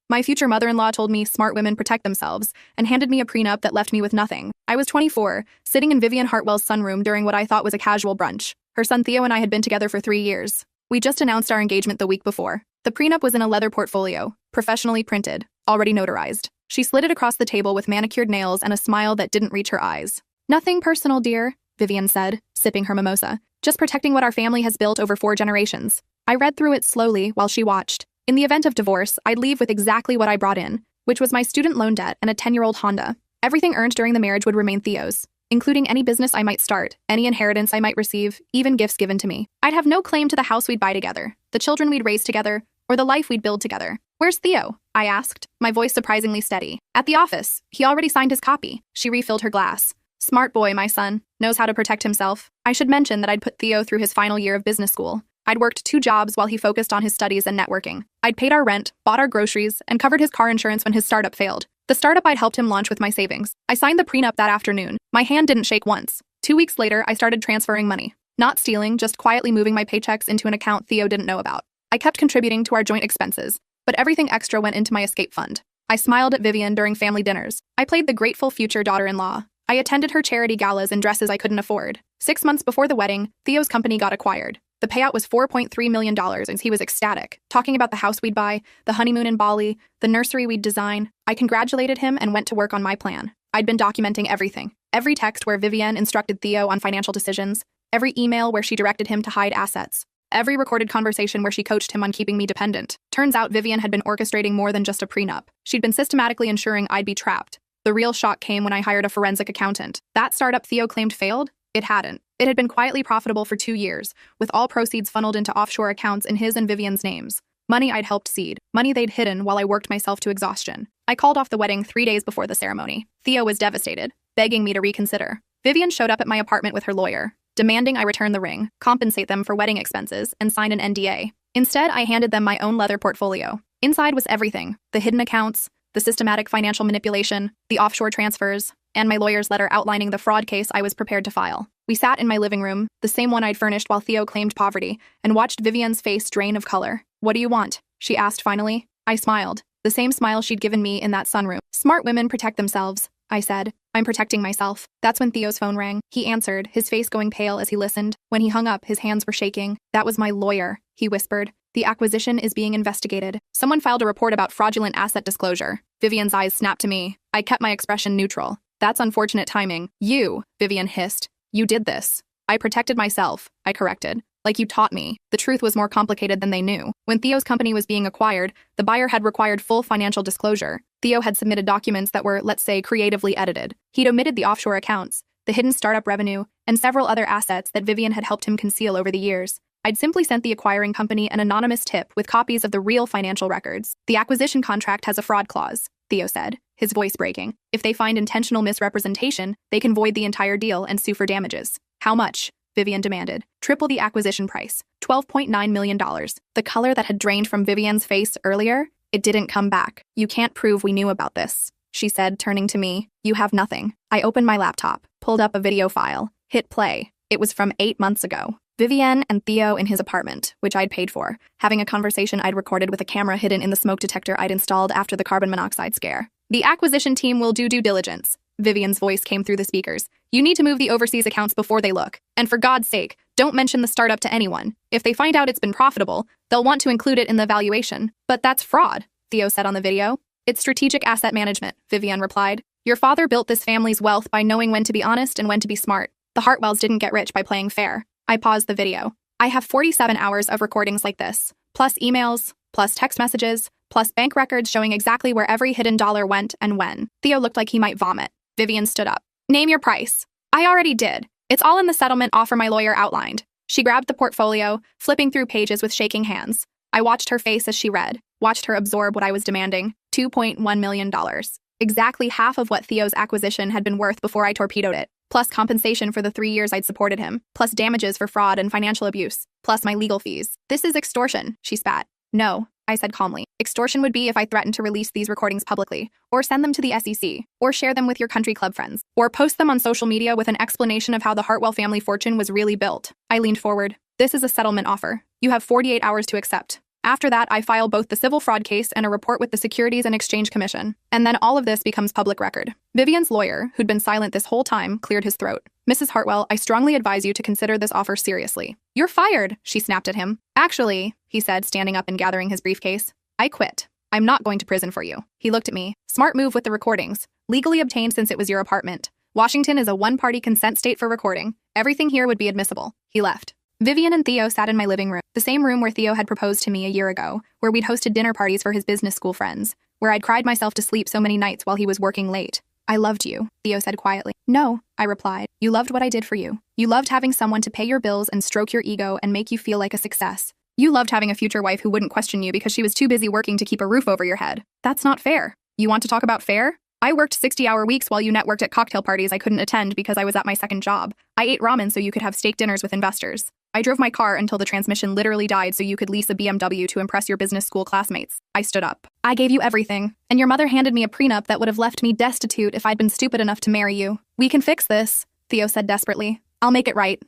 My future mother-in-law told me smart women protect themselves and handed me a prenup that left me with nothing. I was 24, sitting in Vivian Hartwell's sunroom during what I thought was a casual brunch. Her son Theo and I had been together for 3 years. We just announced our engagement the week before. The prenup was in a leather portfolio, professionally printed, already notarized. She slid it across the table with manicured nails and a smile that didn't reach her eyes. "Nothing personal, dear," Vivian said, sipping her mimosa. "Just protecting what our family has built over 4 generations." I read through it slowly while she watched. In the event of divorce, I'd leave with exactly what I brought in, which was my student loan debt and a 10-year-old Honda. Everything earned during the marriage would remain Theo's, including any business I might start, any inheritance I might receive, even gifts given to me. I'd have no claim to the house we'd buy together, the children we'd raise together, or the life we'd build together. "Where's Theo?" I asked, my voice surprisingly steady. "At the office. He already signed his copy." She refilled her glass. "Smart boy, my son. Knows how to protect himself." I should mention that I'd put Theo through his final year of business school. I'd worked 2 jobs while he focused on his studies and networking. I'd paid our rent, bought our groceries, and covered his car insurance when his startup failed. The startup I'd helped him launch with my savings. I signed the prenup that afternoon. My hand didn't shake once. 2 weeks later, I started transferring money. Not stealing, just quietly moving my paychecks into an account Theo didn't know about. I kept contributing to our joint expenses, but everything extra went into my escape fund. I smiled at Vivian during family dinners. I played the grateful future daughter-in-law. I attended her charity galas in dresses I couldn't afford. 6 months before the wedding, Theo's company got acquired. The payout was $4.3 million, and he was ecstatic, talking about the house we'd buy, the honeymoon in Bali, the nursery we'd design. I congratulated him and went to work on my plan. I'd been documenting everything. Every text where Vivian instructed Theo on financial decisions, every email where she directed him to hide assets, every recorded conversation where she coached him on keeping me dependent. Turns out Vivian had been orchestrating more than just a prenup. She'd been systematically ensuring I'd be trapped. The real shock came when I hired a forensic accountant. That startup Theo claimed failed? It hadn't. It had been quietly profitable for 2 years, with all proceeds funneled into offshore accounts in his and Vivian's names. Money I'd helped seed, money they'd hidden while I worked myself to exhaustion. I called off the wedding 3 days before the ceremony. Theo was devastated, begging me to reconsider. Vivian showed up at my apartment with her lawyer, demanding I return the ring, compensate them for wedding expenses, and sign an NDA. Instead, I handed them my own leather portfolio. Inside was everything: the hidden accounts, the systematic financial manipulation, the offshore transfers, and my lawyer's letter outlining the fraud case I was prepared to file. We sat in my living room, the same one I'd furnished while Theo claimed poverty, and watched Vivian's face drain of color. "What do you want?" she asked finally. I smiled, the same smile she'd given me in that sunroom. "Smart women protect themselves," I said. "I'm protecting myself." That's when Theo's phone rang. He answered, his face going pale as he listened. When he hung up, his hands were shaking. "That was my lawyer," he whispered. "The acquisition is being investigated. Someone filed a report about fraudulent asset disclosure." Vivian's eyes snapped to me. I kept my expression neutral. "That's unfortunate timing." "You," Vivian hissed. "You did this." "I protected myself," I corrected. "Like you taught me." The truth was more complicated than they knew. When Theo's company was being acquired, the buyer had required full financial disclosure. Theo had submitted documents that were, let's say, creatively edited. He'd omitted the offshore accounts, the hidden startup revenue, and several other assets that Vivian had helped him conceal over the years. I'd simply sent the acquiring company an anonymous tip with copies of the real financial records. "The acquisition contract has a fraud clause," Theo said, his voice breaking. "If they find intentional misrepresentation, they can void the entire deal and sue for damages." "How much?" Vivian demanded. "Triple the acquisition price, $12.9 million. The color that had drained from Vivian's face earlier, it didn't come back. "You can't prove we knew about this," she said, turning to me. "You have nothing." I opened my laptop, pulled up a video file, hit play. It was from 8 months ago. Vivian and Theo in his apartment, which I'd paid for, having a conversation I'd recorded with a camera hidden in the smoke detector I'd installed after the carbon monoxide scare. "The acquisition team will do due diligence." Vivian's voice came through the speakers. "You need to move the overseas accounts before they look. And for God's sake, don't mention the startup to anyone. If they find out it's been profitable, they'll want to include it in the valuation." "But that's fraud," Theo said on the video. "It's strategic asset management," Vivian replied. "Your father built this family's wealth by knowing when to be honest and when to be smart. The Hartwells didn't get rich by playing fair." I paused the video. "I have 47 hours of recordings like this, plus emails, plus text messages, plus bank records showing exactly where every hidden dollar went and when." Theo looked like he might vomit. Vivian stood up. "Name your price." "I already did. It's all in the settlement offer my lawyer outlined." She grabbed the portfolio, flipping through pages with shaking hands. I watched her face as she read, watched her absorb what I was demanding. $2.1 million. Exactly half of what Theo's acquisition had been worth before I torpedoed it, plus compensation for the 3 years I'd supported him, plus damages for fraud and financial abuse, plus my legal fees. "This is extortion," she spat. "No," I said calmly. "Extortion would be if I threatened to release these recordings publicly, or send them to the SEC, or share them with your country club friends, or post them on social media with an explanation of how the Hartwell family fortune was really built." I leaned forward. "This is a settlement offer. You have 48 hours to accept. After that, I file both the civil fraud case and a report with the Securities and Exchange Commission. And then all of this becomes public record. Vivian's lawyer, who'd been silent this whole time, cleared his throat. Mrs. Hartwell, I strongly advise you to consider this offer seriously. You're fired, she snapped at him. Actually, he said, standing up and gathering his briefcase, I quit. I'm not going to prison for you. He looked at me. Smart move with the recordings. Legally obtained since it was your apartment. Washington is a one-party consent state for recording. Everything here would be admissible. He left. Vivian and Theo sat in my living room, the same room where Theo had proposed to me a year ago, where we'd hosted dinner parties for his business school friends, where I'd cried myself to sleep so many nights while he was working late. I loved you, Theo said quietly. No, I replied. You loved what I did for you. You loved having someone to pay your bills and stroke your ego and make you feel like a success. You loved having a future wife who wouldn't question you because she was too busy working to keep a roof over your head. That's not fair. You want to talk about fair? I worked 60-hour weeks while you networked at cocktail parties I couldn't attend because I was at my second job. I ate ramen so you could have steak dinners with investors. I drove my car until the transmission literally died so you could lease a BMW to impress your business school classmates. I stood up. I gave you everything, and your mother handed me a prenup that would have left me destitute if I'd been stupid enough to marry you. We can fix this, Theo said desperately. I'll make it right.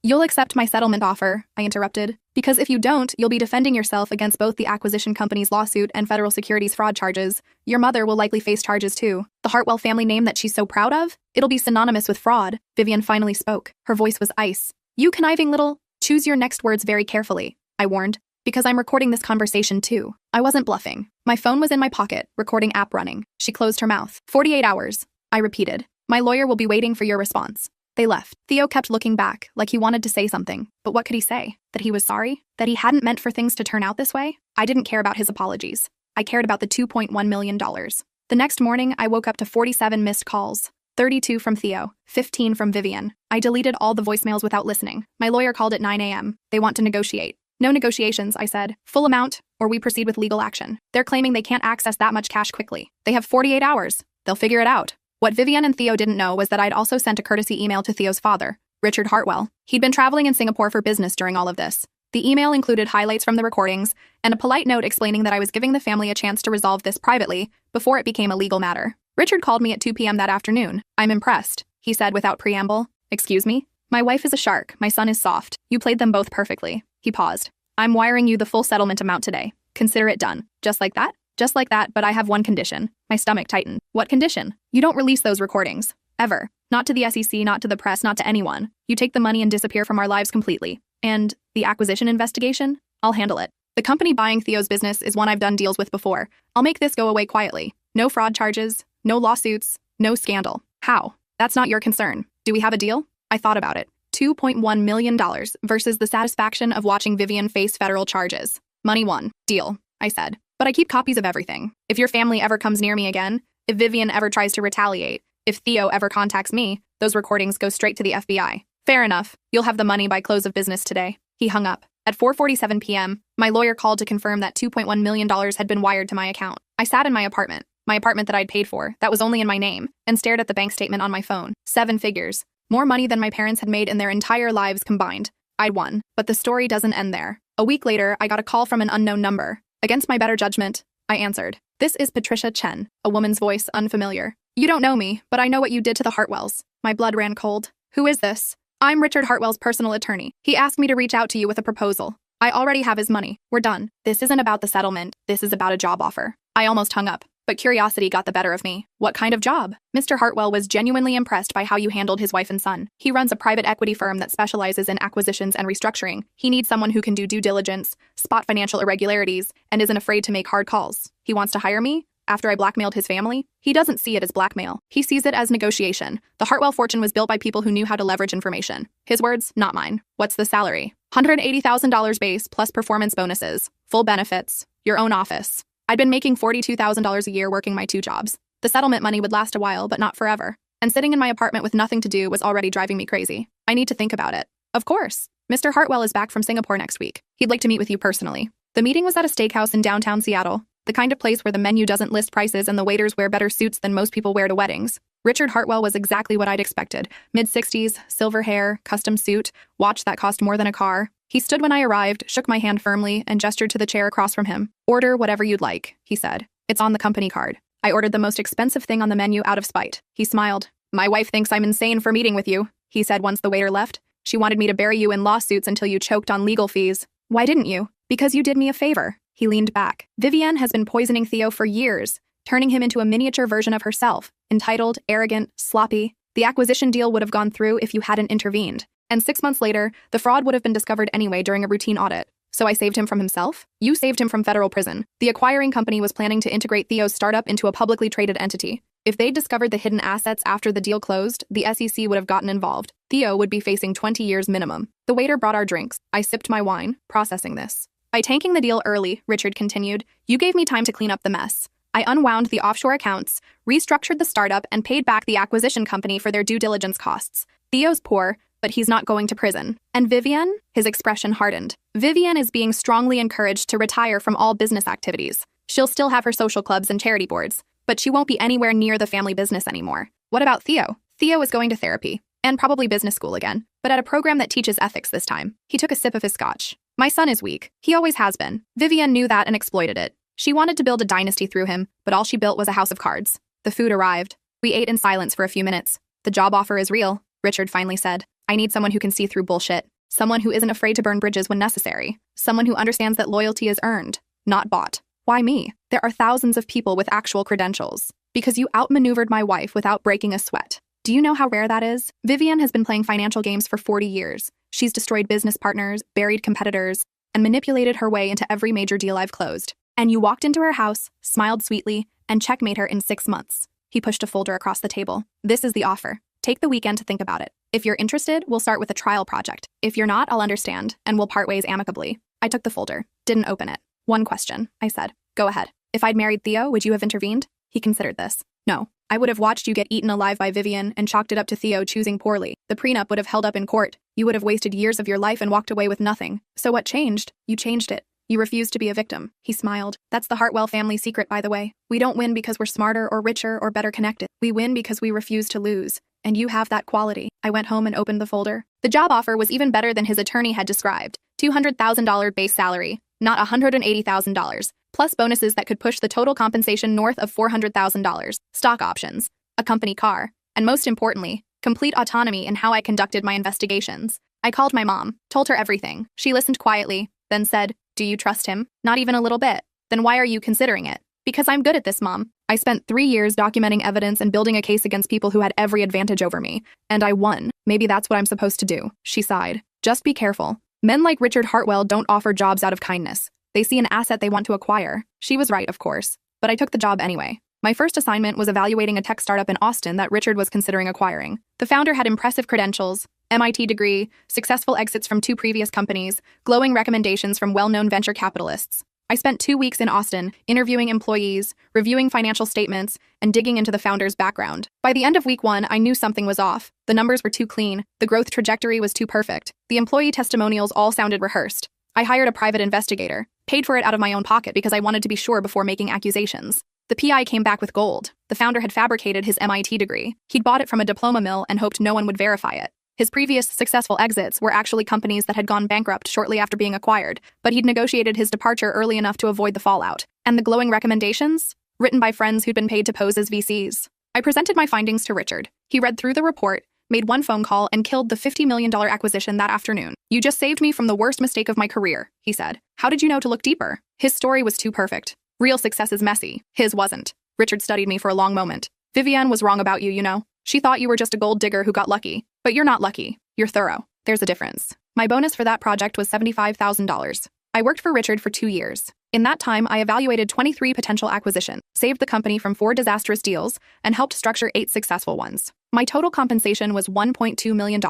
You'll accept my settlement offer, I interrupted. Because if you don't, you'll be defending yourself against both the acquisition company's lawsuit and federal securities fraud charges. Your mother will likely face charges too. The Hartwell family name that she's so proud of? It'll be synonymous with fraud. Vivian finally spoke. Her voice was ice. You conniving little... Choose your next words very carefully, I warned. Because I'm recording this conversation too. I wasn't bluffing. My phone was in my pocket, recording app running. She closed her mouth. 48 hours, I repeated. My lawyer will be waiting for your response. They left. Theo kept looking back, like he wanted to say something. But what could he say? That he was sorry? That he hadn't meant for things to turn out this way? I didn't care about his apologies. I cared about the $2.1 million. The next morning, I woke up to 47 missed calls. 32 from Theo, 15 from Vivian. I deleted all the voicemails without listening. My lawyer called at 9 a.m. They want to negotiate. No negotiations, I said. Full amount, or we proceed with legal action. They're claiming they can't access that much cash quickly. They have 48 hours. They'll figure it out. What Vivian and Theo didn't know was that I'd also sent a courtesy email to Theo's father, Richard Hartwell. He'd been traveling in Singapore for business during all of this. The email included highlights from the recordings and a polite note explaining that I was giving the family a chance to resolve this privately before it became a legal matter. Richard called me at 2 p.m. that afternoon. I'm impressed, he said without preamble. Excuse me? My wife is a shark. My son is soft. You played them both perfectly. He paused. I'm wiring you the full settlement amount today. Consider it done. Just like that? Just like that, but I have one condition. My stomach tightened. What condition? You don't release those recordings. Ever. Not to the SEC, not to the press, not to anyone. You take the money and disappear from our lives completely. And the acquisition investigation? I'll handle it. The company buying Theo's business is one I've done deals with before. I'll make this go away quietly. No fraud charges, no lawsuits, no scandal. How? That's not your concern. Do we have a deal? I thought about it. $2.1 million versus the satisfaction of watching Vivian face federal charges. Money won. Deal, I said. But I keep copies of everything. If your family ever comes near me again, if Vivian ever tries to retaliate, if Theo ever contacts me, those recordings go straight to the FBI. Fair enough. You'll have the money by close of business today. He hung up. At 4:47 p.m., my lawyer called to confirm that $2.1 million had been wired to my account. I sat in my apartment that I'd paid for, that was only in my name, and stared at the bank statement on my phone. 7 figures. More money than my parents had made in their entire lives combined. I'd won. But the story doesn't end there. A week later, I got a call from an unknown number. Against my better judgment, I answered. This is Patricia Chen, a woman's voice unfamiliar. You don't know me, but I know what you did to the Hartwells. My blood ran cold. Who is this? I'm Richard Hartwell's personal attorney. He asked me to reach out to you with a proposal. I already have his money. We're done. This isn't about the settlement. This is about a job offer. I almost hung up, but curiosity got the better of me. What kind of job? Mr. Hartwell was genuinely impressed by how you handled his wife and son. He runs a private equity firm that specializes in acquisitions and restructuring. He needs someone who can do due diligence, spot financial irregularities, and isn't afraid to make hard calls. He wants to hire me? After I blackmailed his family? He doesn't see it as blackmail. He sees it as negotiation. The Hartwell fortune was built by people who knew how to leverage information. His words, not mine. What's the salary? $180,000 base plus performance bonuses, full benefits, your own office. I'd been making $42,000 a year working my 2 jobs. The settlement money would last a while, but not forever. And sitting in my apartment with nothing to do was already driving me crazy. I need to think about it. Of course. Mr. Hartwell is back from Singapore next week. He'd like to meet with you personally. The meeting was at a steakhouse in downtown Seattle, the kind of place where the menu doesn't list prices and the waiters wear better suits than most people wear to weddings. Richard Hartwell was exactly what I'd expected. Mid-60s, silver hair, custom suit, watch that cost more than a car. He stood when I arrived, shook my hand firmly, and gestured to the chair across from him. Order whatever you'd like, he said. It's on the company card. I ordered the most expensive thing on the menu out of spite. He smiled. My wife thinks I'm insane for meeting with you, he said once the waiter left. She wanted me to bury you in lawsuits until you choked on legal fees. Why didn't you? Because you did me a favor. He leaned back. Vivienne has been poisoning Theo for years, turning him into a miniature version of herself, entitled, arrogant, sloppy. The acquisition deal would have gone through if you hadn't intervened. And 6 months later, the fraud would have been discovered anyway during a routine audit. So I saved him from himself? You saved him from federal prison. The acquiring company was planning to integrate Theo's startup into a publicly traded entity. If they'd discovered the hidden assets after the deal closed, the SEC would have gotten involved. Theo would be facing 20 years minimum. The waiter brought our drinks. I sipped my wine, processing this. By tanking the deal early, Richard continued, you gave me time to clean up the mess. I unwound the offshore accounts, restructured the startup, and paid back the acquisition company for their due diligence costs. Theo's poor, but he's not going to prison. And Vivienne? His expression hardened. Vivienne is being strongly encouraged to retire from all business activities. She'll still have her social clubs and charity boards, but she won't be anywhere near the family business anymore. What about Theo? Theo is going to therapy, and probably business school again, but at a program that teaches ethics this time. He took a sip of his scotch. My son is weak. He always has been. Vivienne knew that and exploited it. She wanted to build a dynasty through him, but all she built was a house of cards. The food arrived. We ate in silence for a few minutes. The job offer is real, Richard finally said. I need someone who can see through bullshit. Someone who isn't afraid to burn bridges when necessary. Someone who understands that loyalty is earned, not bought. Why me? There are thousands of people with actual credentials. Because you outmaneuvered my wife without breaking a sweat. Do you know how rare that is? Vivienne has been playing financial games for 40 years. She's destroyed business partners, buried competitors, and manipulated her way into every major deal I've closed. And you walked into her house, smiled sweetly, and checkmate her in 6 months. He pushed a folder across the table. This is the offer. Take the weekend to think about it. If you're interested, we'll start with a trial project. If you're not, I'll understand, and we'll part ways amicably. I took the folder, didn't open it. One question, I said. Go ahead. If I'd married Theo, would you have intervened? He considered this. No. I would have watched you get eaten alive by Vivienne and chalked it up to Theo choosing poorly. The prenup would have held up in court. You would have wasted years of your life and walked away with nothing. So what changed? You changed it. You refused to be a victim. He smiled. That's the Hartwell family secret, by the way. We don't win because we're smarter or richer or better connected. We win because we refuse to lose. And you have that quality. I went home and opened the folder. The job offer was even better than his attorney had described. $200,000 base salary, not $180,000, plus bonuses that could push the total compensation north of $400,000, stock options, a company car, and most importantly, complete autonomy in how I conducted my investigations. I called my mom, told her everything. She listened quietly, then said, do you trust him? Not even a little bit. Then why are you considering it? Because I'm good at this, Mom. I spent 3 years documenting evidence and building a case against people who had every advantage over me. And I won. Maybe that's what I'm supposed to do. She sighed. Just be careful. Men like Richard Hartwell don't offer jobs out of kindness. They see an asset they want to acquire. She was right, of course. But I took the job anyway. My first assignment was evaluating a tech startup in Austin that Richard was considering acquiring. The founder had impressive credentials, MIT degree, successful exits from 2 previous companies, glowing recommendations from well-known venture capitalists. I spent 2 weeks in Austin, interviewing employees, reviewing financial statements, and digging into the founder's background. By the end of week 1, I knew something was off. The numbers were too clean. The growth trajectory was too perfect. The employee testimonials all sounded rehearsed. I hired a private investigator, paid for it out of my own pocket because I wanted to be sure before making accusations. The PI came back with gold. The founder had fabricated his MIT degree. He'd bought it from a diploma mill and hoped no one would verify it. His previous successful exits were actually companies that had gone bankrupt shortly after being acquired, but he'd negotiated his departure early enough to avoid the fallout. And the glowing recommendations? Written by friends who'd been paid to pose as VCs. I presented my findings to Richard. He read through the report, made 1 phone call, and killed the $50 million acquisition that afternoon. You just saved me from the worst mistake of my career, he said. How did you know to look deeper? His story was too perfect. Real success is messy. His wasn't. Richard studied me for a long moment. Vivienne was wrong about you, you know. She thought you were just a gold digger who got lucky. But you're not lucky. You're thorough. There's a difference. My bonus for that project was $75,000. I worked for Richard for 2 years. In that time, I evaluated 23 potential acquisitions, saved the company from 4 disastrous deals, and helped structure 8 successful ones. My total compensation was $1.2 million,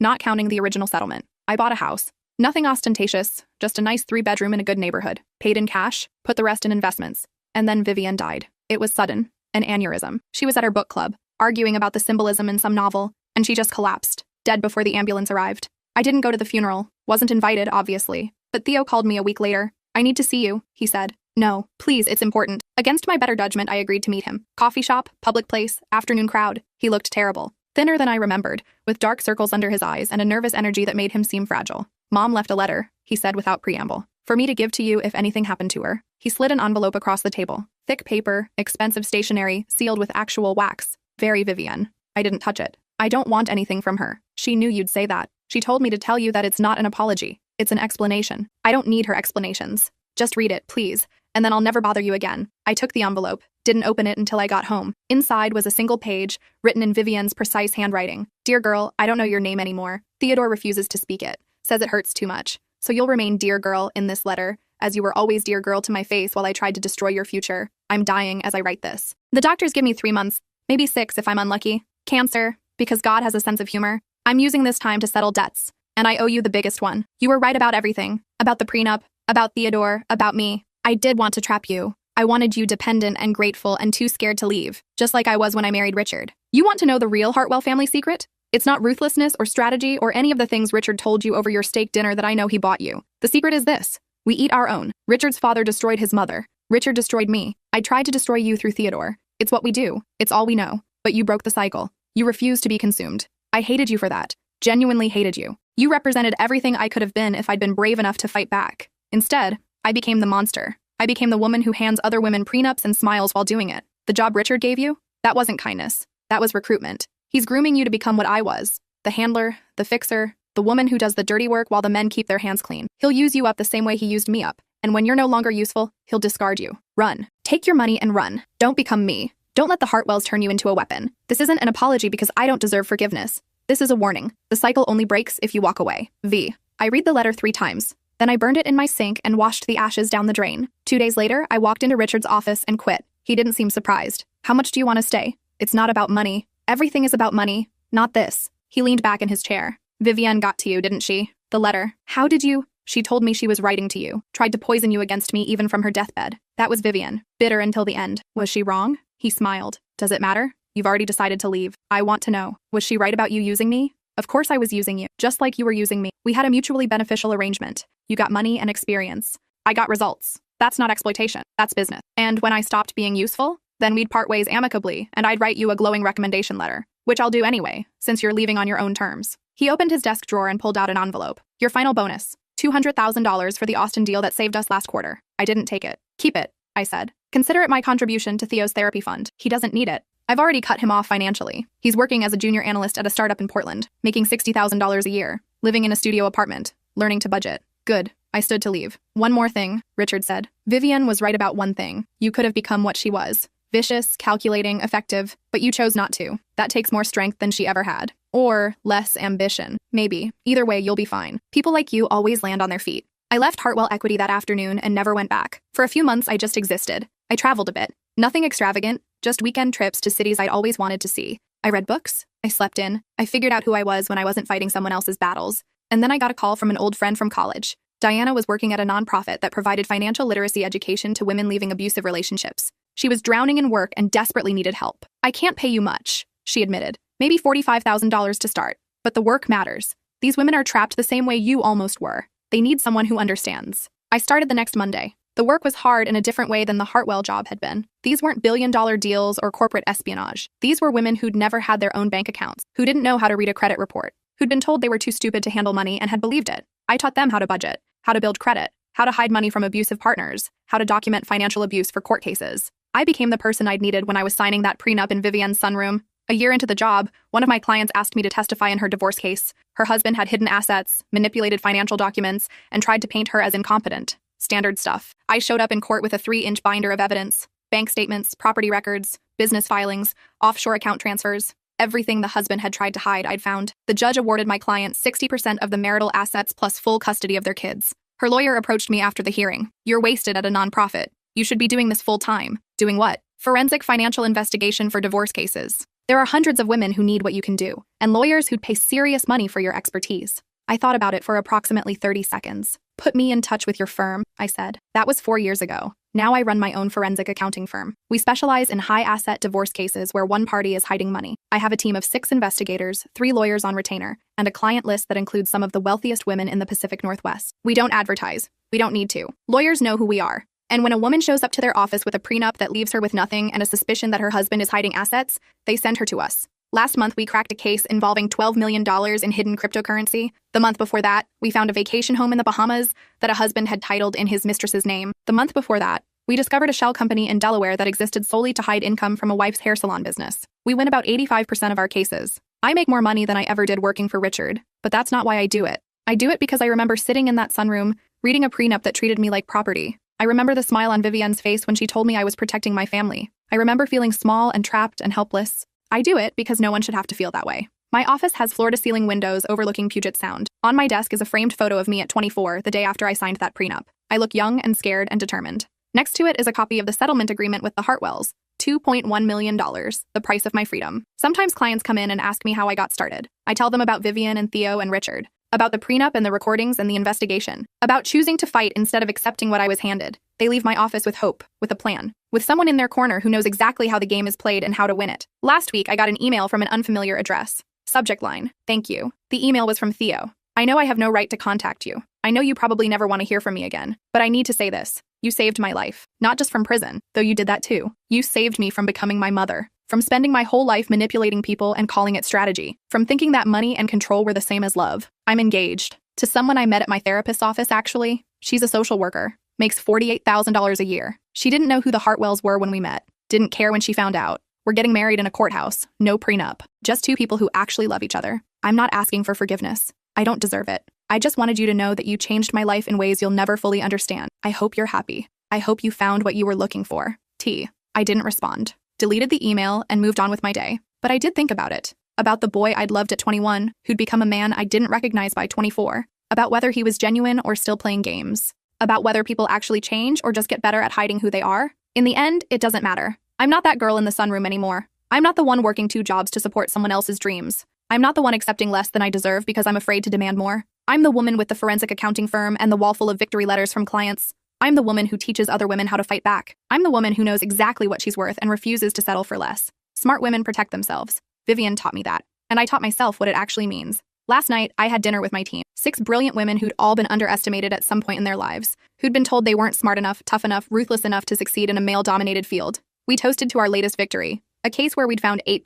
not counting the original settlement. I bought a house. Nothing ostentatious, just a nice 3-bedroom in a good neighborhood. Paid in cash, put the rest in investments. And then Vivienne died. It was sudden. An aneurysm. She was at her book club, arguing about the symbolism in some novel, and she just collapsed, dead before the ambulance arrived. I didn't go to the funeral. Wasn't invited, obviously. But Theo called me a week later. I need to see you, he said. No, please, it's important. Against my better judgment, I agreed to meet him. Coffee shop, public place, afternoon crowd. He looked terrible. Thinner than I remembered, with dark circles under his eyes and a nervous energy that made him seem fragile. Mom left a letter, he said without preamble, for me to give to you if anything happened to her. He slid an envelope across the table. Thick paper, expensive stationery, sealed with actual wax. Very Vivienne. I didn't touch it. I don't want anything from her. She knew you'd say that. She told me to tell you that it's not an apology. It's an explanation. I don't need her explanations. Just read it, please, and then I'll never bother you again. I took the envelope, didn't open it until I got home. Inside was a single page, written in Vivian's precise handwriting. Dear girl, I don't know your name anymore. Theodore refuses to speak it, says it hurts too much. So you'll remain dear girl in this letter, as you were always dear girl to my face while I tried to destroy your future. I'm dying as I write this. The doctors give me 3 months, maybe 6 if I'm unlucky. Cancer, because God has a sense of humor. I'm using this time to settle debts, and I owe you the biggest one. You were right about everything. About the prenup, about Theodore, about me. I did want to trap you. I wanted you dependent and grateful and too scared to leave, just like I was when I married Richard. You want to know the real Hartwell family secret? It's not ruthlessness or strategy or any of the things Richard told you over your steak dinner that I know he bought you. The secret is this. We eat our own. Richard's father destroyed his mother. Richard destroyed me. I tried to destroy you through Theodore. It's what we do. It's all we know. But you broke the cycle. You refused to be consumed. I hated you for that. Genuinely hated you. You represented everything I could have been if I'd been brave enough to fight back. Instead, I became the monster. I became the woman who hands other women prenups and smiles while doing it. The job Richard gave you? That wasn't kindness. That was recruitment. He's grooming you to become what I was. The handler, the fixer, the woman who does the dirty work while the men keep their hands clean. He'll use you up the same way he used me up. And when you're no longer useful, he'll discard you. Run. Take your money and run. Don't become me. Don't let the Hartwells turn you into a weapon. This isn't an apology because I don't deserve forgiveness. This is a warning. The cycle only breaks if you walk away. V. I read the letter 3 times. Then I burned it in my sink and washed the ashes down the drain. 2 days later, I walked into Richard's office and quit. He didn't seem surprised. How much do you want to stay? It's not about money. Everything is about money. Not this. He leaned back in his chair. Vivian got to you, didn't she? The letter. How did you? She told me she was writing to you. Tried to poison you against me even from her deathbed. That was Vivian. Bitter until the end. Was she wrong? He smiled. Does it matter? You've already decided to leave. I want to know. Was she right about you using me? Of course I was using you, just like you were using me. We had a mutually beneficial arrangement. You got money and experience. I got results. That's not exploitation. That's business. And when I stopped being useful, then we'd part ways amicably, and I'd write you a glowing recommendation letter, which I'll do anyway, since you're leaving on your own terms. He opened his desk drawer and pulled out an envelope. Your final bonus. $200,000 for the Austin deal that saved us last quarter. I didn't take it. Keep it, I said. Consider it my contribution to Theo's therapy fund. He doesn't need it. I've already cut him off financially. He's working as a junior analyst at a startup in Portland, making $60,000 a year, living in a studio apartment, learning to budget. Good. I stood to leave. One more thing, Richard said. Vivian was right about one thing. You could have become what she was. Vicious, calculating, effective, but you chose not to. That takes more strength than she ever had. Or less ambition. Maybe. Either way, you'll be fine. People like you always land on their feet. I left Hartwell Equity that afternoon and never went back. For a few months, I just existed. I traveled a bit. Nothing extravagant, just weekend trips to cities I'd always wanted to see. I read books. I slept in. I figured out who I was when I wasn't fighting someone else's battles. And then I got a call from an old friend from college. Diana was working at a nonprofit that provided financial literacy education to women leaving abusive relationships. She was drowning in work and desperately needed help. I can't pay you much, she admitted. Maybe $45,000 to start. But the work matters. These women are trapped the same way you almost were. They need someone who understands. I started the next Monday. The work was hard in a different way than the Hartwell job had been. These weren't billion-dollar deals or corporate espionage. These were women who'd never had their own bank accounts, who didn't know how to read a credit report, who'd been told they were too stupid to handle money and had believed it. I taught them how to budget, how to build credit, how to hide money from abusive partners, how to document financial abuse for court cases. I became the person I'd needed when I was signing that prenup in Vivian's sunroom. A year into the job, one of my clients asked me to testify in her divorce case. Her husband had hidden assets, manipulated financial documents, and tried to paint her as incompetent. Standard stuff. I showed up in court with a 3-inch binder of evidence. Bank statements, property records, business filings, offshore account transfers. Everything the husband had tried to hide, I'd found. The judge awarded my client 60% of the marital assets plus full custody of their kids. Her lawyer approached me after the hearing. You're wasted at a nonprofit. You should be doing this full time. Doing what? Forensic financial investigation for divorce cases. There are hundreds of women who need what you can do, and lawyers who'd pay serious money for your expertise. I thought about it for approximately 30 seconds. Put me in touch with your firm, I said. That was 4 years ago. Now I run my own forensic accounting firm. We specialize in high-asset divorce cases where one party is hiding money. I have a team of 6 investigators, 3 lawyers on retainer, and a client list that includes some of the wealthiest women in the Pacific Northwest. We don't advertise. We don't need to. Lawyers know who we are. And when a woman shows up to their office with a prenup that leaves her with nothing and a suspicion that her husband is hiding assets, they send her to us. Last month, we cracked a case involving $12 million in hidden cryptocurrency. The month before that, we found a vacation home in the Bahamas that a husband had titled in his mistress's name. The month before that, we discovered a shell company in Delaware that existed solely to hide income from a wife's hair salon business. We win about 85% of our cases. I make more money than I ever did working for Richard, but that's not why I do it. I do it because I remember sitting in that sunroom, reading a prenup that treated me like property. I remember the smile on Vivian's face when she told me I was protecting my family. I remember feeling small and trapped and helpless. I do it because no one should have to feel that way. My office has floor-to-ceiling windows overlooking Puget Sound. On my desk is a framed photo of me at 24, the day after I signed that prenup. I look young and scared and determined. Next to it is a copy of the settlement agreement with the Hartwells. $2.1 million, the price of my freedom. Sometimes clients come in and ask me how I got started. I tell them about Vivian and Theo and Richard, about the prenup and the recordings and the investigation, about choosing to fight instead of accepting what I was handed. They leave my office with hope, with a plan, with someone in their corner who knows exactly how the game is played and how to win it. Last week, I got an email from an unfamiliar address. Subject line, thank you. The email was from Theo. I know I have no right to contact you. I know you probably never want to hear from me again, but I need to say this. You saved my life. Not just from prison, though you did that too. You saved me from becoming my mother, from spending my whole life manipulating people and calling it strategy, from thinking that money and control were the same as love. I'm engaged. To someone I met at my therapist's office, actually. She's a social worker. Makes $48,000 a year. She didn't know who the Hartwells were when we met. Didn't care when she found out. We're getting married in a courthouse. No prenup. Just two people who actually love each other. I'm not asking for forgiveness. I don't deserve it. I just wanted you to know that you changed my life in ways you'll never fully understand. I hope you're happy. I hope you found what you were looking for. T. I didn't respond. Deleted the email and moved on with my day. But I did think about it. About the boy I'd loved at 21, who'd become a man I didn't recognize by 24. About whether he was genuine or still playing games. About whether people actually change or just get better at hiding who they are. In the end, it doesn't matter. I'm not that girl in the sunroom anymore. I'm not the one working 2 jobs to support someone else's dreams. I'm not the one accepting less than I deserve because I'm afraid to demand more. I'm the woman with the forensic accounting firm and the wall full of victory letters from clients. I'm the woman who teaches other women how to fight back. I'm the woman who knows exactly what she's worth and refuses to settle for less. Smart women protect themselves. Vivian taught me that. And I taught myself what it actually means. Last night, I had dinner with my team. 6 brilliant women who'd all been underestimated at some point in their lives. Who'd been told they weren't smart enough, tough enough, ruthless enough to succeed in a male-dominated field. We toasted to our latest victory. A case where we'd found $8,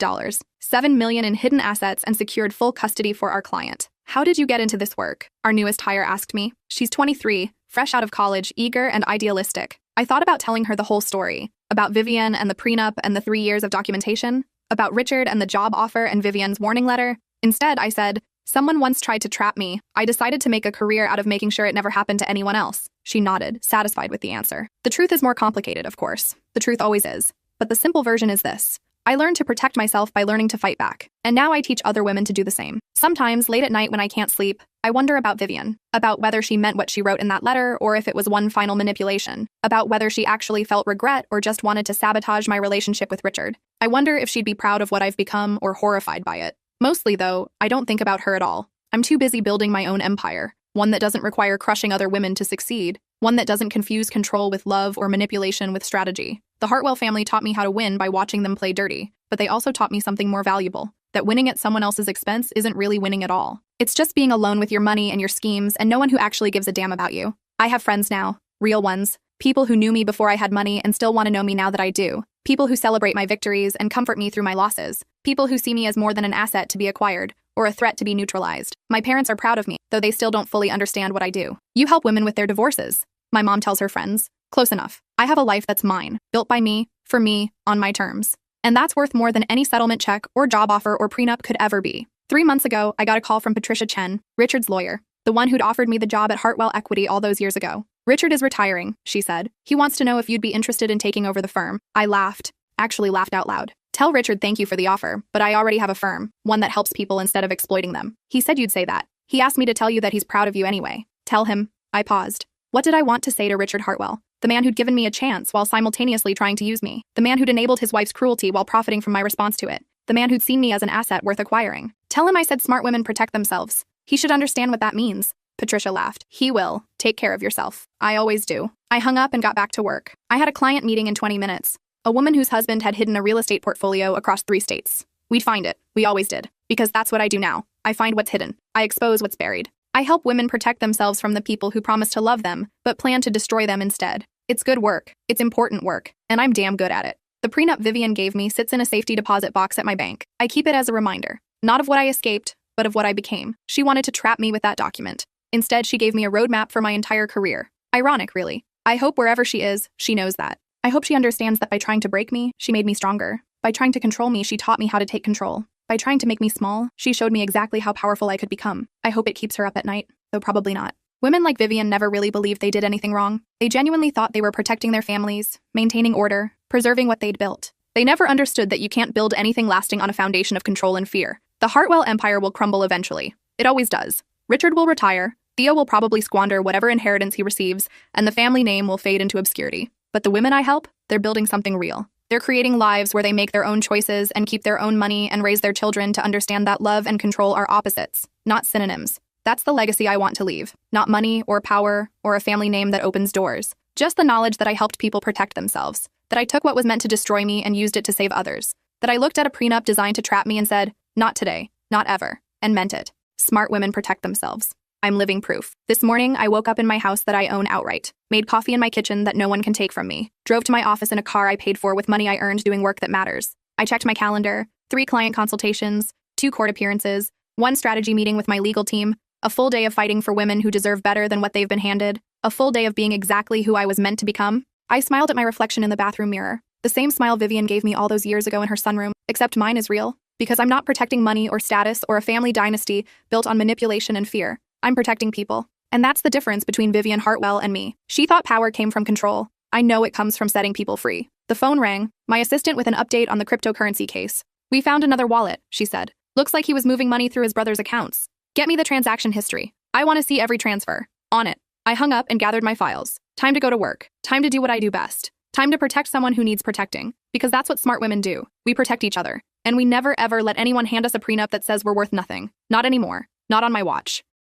$7 million in hidden assets and secured full custody for our client. How did you get into this work? Our newest hire asked me. She's 23, fresh out of college, eager and idealistic. I thought about telling her the whole story. About Vivian and the prenup and the 3 years of documentation. About Richard and the job offer and Vivian's warning letter. Instead, I said, someone once tried to trap me. I decided to make a career out of making sure it never happened to anyone else. She nodded, satisfied with the answer. The truth is more complicated, of course. The truth always is. But the simple version is this. I learned to protect myself by learning to fight back. And now I teach other women to do the same. Sometimes, late at night when I can't sleep, I wonder about Vivian. About whether she meant what she wrote in that letter or if it was one final manipulation. About whether she actually felt regret or just wanted to sabotage my relationship with Richard. I wonder if she'd be proud of what I've become or horrified by it. Mostly, though, I don't think about her at all. I'm too busy building my own empire. One that doesn't require crushing other women to succeed. One that doesn't confuse control with love or manipulation with strategy. The Hartwell family taught me how to win by watching them play dirty, but they also taught me something more valuable, that winning at someone else's expense isn't really winning at all. It's just being alone with your money and your schemes and no one who actually gives a damn about you. I have friends now, real ones, people who knew me before I had money and still want to know me now that I do, people who celebrate my victories and comfort me through my losses, people who see me as more than an asset to be acquired or a threat to be neutralized. My parents are proud of me, though they still don't fully understand what I do. You help women with their divorces, my mom tells her friends. Close enough. I have a life that's mine, built by me, for me, on my terms. And that's worth more than any settlement check or job offer or prenup could ever be. 3 months ago, I got a call from Patricia Chen, Richard's lawyer, the one who'd offered me the job at Hartwell Equity all those years ago. Richard is retiring, she said. He wants to know if you'd be interested in taking over the firm. I laughed. Actually laughed out loud. Tell Richard thank you for the offer, but I already have a firm, one that helps people instead of exploiting them. He said you'd say that. He asked me to tell you that he's proud of you anyway. Tell him. I paused. What did I want to say to Richard Hartwell? The man who'd given me a chance while simultaneously trying to use me. The man who'd enabled his wife's cruelty while profiting from my response to it. The man who'd seen me as an asset worth acquiring. Tell him I said smart women protect themselves. He should understand what that means. Patricia laughed. He will. Take care of yourself. I always do. I hung up and got back to work. I had a client meeting in 20 minutes. A woman whose husband had hidden a real estate portfolio across 3 states. We'd find it. We always did. Because that's what I do now. I find what's hidden. I expose what's buried. I help women protect themselves from the people who promise to love them, but plan to destroy them instead. It's good work. It's important work. And I'm damn good at it. The prenup Vivian gave me sits in a safety deposit box at my bank. I keep it as a reminder. Not of what I escaped, but of what I became. She wanted to trap me with that document. Instead, she gave me a roadmap for my entire career. Ironic, really. I hope wherever she is, she knows that. I hope she understands that by trying to break me, she made me stronger. By trying to control me, she taught me how to take control. By trying to make me small, she showed me exactly how powerful I could become. I hope it keeps her up at night. though probably not. Women like Vivian never really believed they did anything wrong. They genuinely thought they were protecting their families, maintaining order, preserving what they'd built. They never understood that you can't build anything lasting on a foundation of control and fear. The Hartwell empire will crumble eventually. It always does. Richard will retire, Theo will probably squander whatever inheritance he receives, and the family name will fade into obscurity. But the women I help, they're building something real. They're creating lives where they make their own choices and keep their own money and raise their children to understand that love and control are opposites, not synonyms. That's the legacy I want to leave. Not money or power or a family name that opens doors. Just the knowledge that I helped people protect themselves. That I took what was meant to destroy me and used it to save others. That I looked at a prenup designed to trap me and said, not today, not ever, and meant it. Smart women protect themselves. I'm living proof. This morning, I woke up in my house that I own outright. Made coffee in my kitchen that no one can take from me. Drove to my office in a car I paid for with money I earned doing work that matters. I checked my calendar, 3 client consultations, 2 court appearances, 1 strategy meeting with my legal team, a full day of fighting for women who deserve better than what they've been handed, a full day of being exactly who I was meant to become. I smiled at my reflection in the bathroom mirror. The same smile Vivian gave me all those years ago in her sunroom, except mine is real. Because I'm not protecting money or status or a family dynasty built on manipulation and fear. I'm protecting people. And that's the difference between Vivian Hartwell and me. She thought power came from control. I know it comes from setting people free. The phone rang, my assistant with an update on the cryptocurrency case. We found another wallet, she said. Looks like he was moving money through his brother's accounts. Get me the transaction history. I want to see every transfer. On it. I hung up and gathered my files. Time to go to work. Time to do what I do best. Time to protect someone who needs protecting. Because that's what smart women do. We protect each other. And we never ever let anyone hand us a prenup that says we're worth nothing. Not anymore. Not on my watch.